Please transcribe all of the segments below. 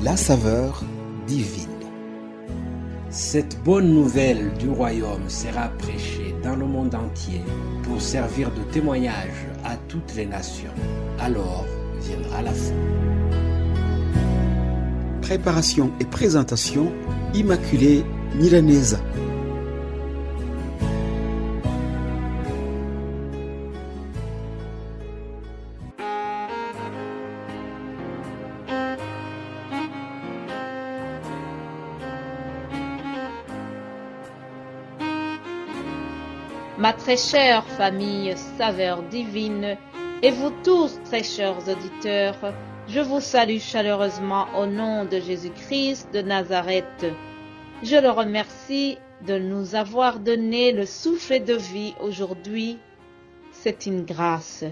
La saveur divine. Cette bonne nouvelle du royaume sera prêchée dans le monde entier pour servir de témoignage à toutes les nations. Alors viendra la fin. Préparation et présentation, Immaculée Milanesa. Ma très chère famille Saveur Divine, et vous tous, très chers auditeurs, je vous salue chaleureusement au nom de Jésus-Christ de Nazareth. Je le remercie de nous avoir donné le souffle de vie aujourd'hui. C'est une grâce.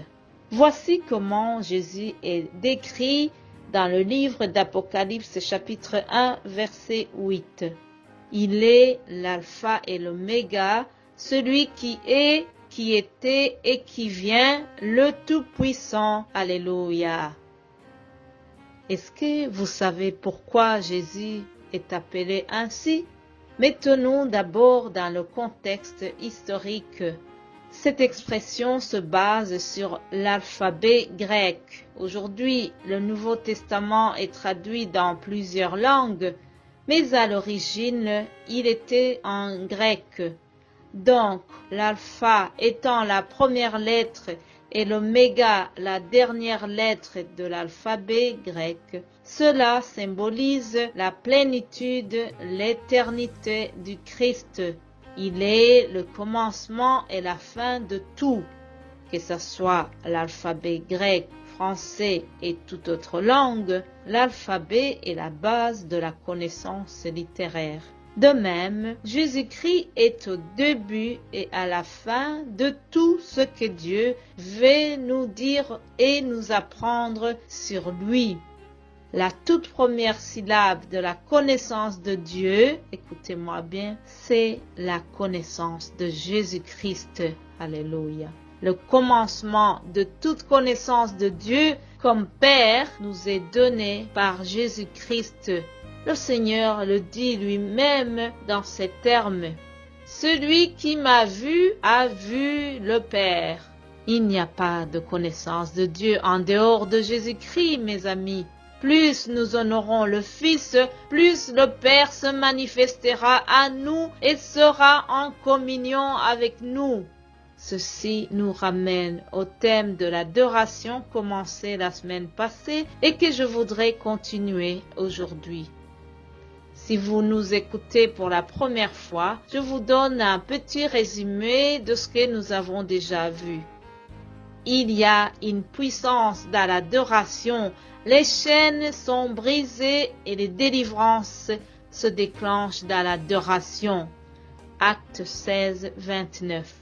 Voici comment Jésus est décrit dans le livre d'Apocalypse chapitre 1 verset 8. Il est l'alpha et l'oméga, celui qui est, qui était et qui vient, le Tout-Puissant. Alléluia. Est-ce que vous savez pourquoi Jésus est appelé ainsi? Mettons-nous d'abord dans le contexte historique. Cette expression se base sur l'alphabet grec. Aujourd'hui, le Nouveau Testament est traduit dans plusieurs langues, mais à l'origine, il était en grec. Donc, l'alpha étant la première lettre et l'oméga la dernière lettre de l'alphabet grec, cela symbolise la plénitude, l'éternité du Christ. Il est le commencement et la fin de tout, que ce soit l'alphabet grec, français et toute autre langue. L'alphabet est la base de la connaissance littéraire. De même, Jésus-Christ est au début et à la fin de tout ce que Dieu veut nous dire et nous apprendre sur lui. La toute première syllabe de la connaissance de Dieu, écoutez-moi bien, c'est la connaissance de Jésus-Christ. Alléluia. Le commencement de toute connaissance de Dieu comme Père nous est donné par Jésus-Christ. Le Seigneur le dit lui-même dans ces termes. Celui qui m'a vu a vu le Père. Il n'y a pas de connaissance de Dieu en dehors de Jésus-Christ, mes amis. Plus nous honorons le Fils, plus le Père se manifestera à nous et sera en communion avec nous. Ceci nous ramène au thème de l'adoration commencé la semaine passée et que je voudrais continuer aujourd'hui. Si vous nous écoutez pour la première fois, je vous donne un petit résumé de ce que nous avons déjà vu. Il y a une puissance dans l'adoration. Les chaînes sont brisées et les délivrances se déclenchent dans l'adoration. Acte 16, 29.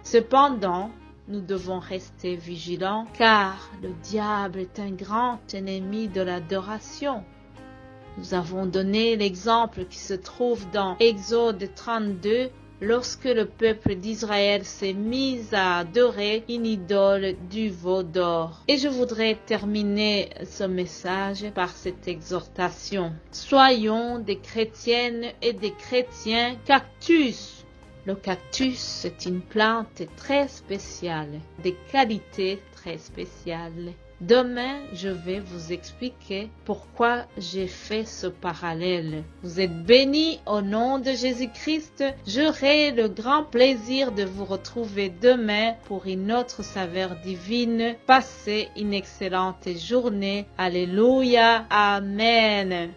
Cependant, nous devons rester vigilants car le diable est un grand ennemi de l'adoration. Nous avons donné l'exemple qui se trouve dans Exode 32, lorsque le peuple d'Israël s'est mis à adorer une idole du veau d'or. Et je voudrais terminer ce message par cette exhortation. Soyons des chrétiennes et des chrétiens cactus. Le cactus, c'est une plante très spéciale, des qualités très spéciales. Demain, je vais vous expliquer pourquoi j'ai fait ce parallèle. Vous êtes bénis au nom de Jésus-Christ. J'aurai le grand plaisir de vous retrouver demain pour une autre saveur divine. Passez une excellente journée. Alléluia. Amen.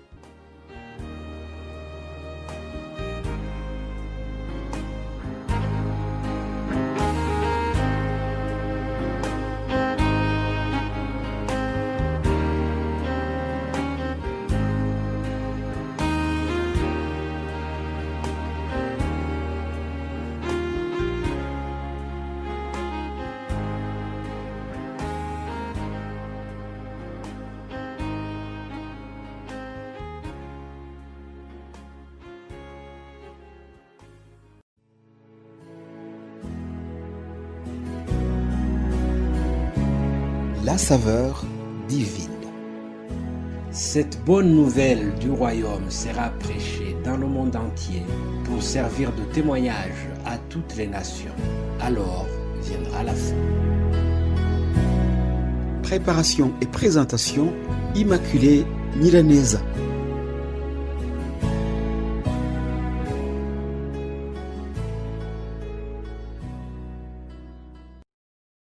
La saveur divine. Cette bonne nouvelle du royaume sera prêchée dans le monde entier pour servir de témoignage à toutes les nations. Alors viendra la fin. Préparation et présentation, Immaculée Nyiraneza.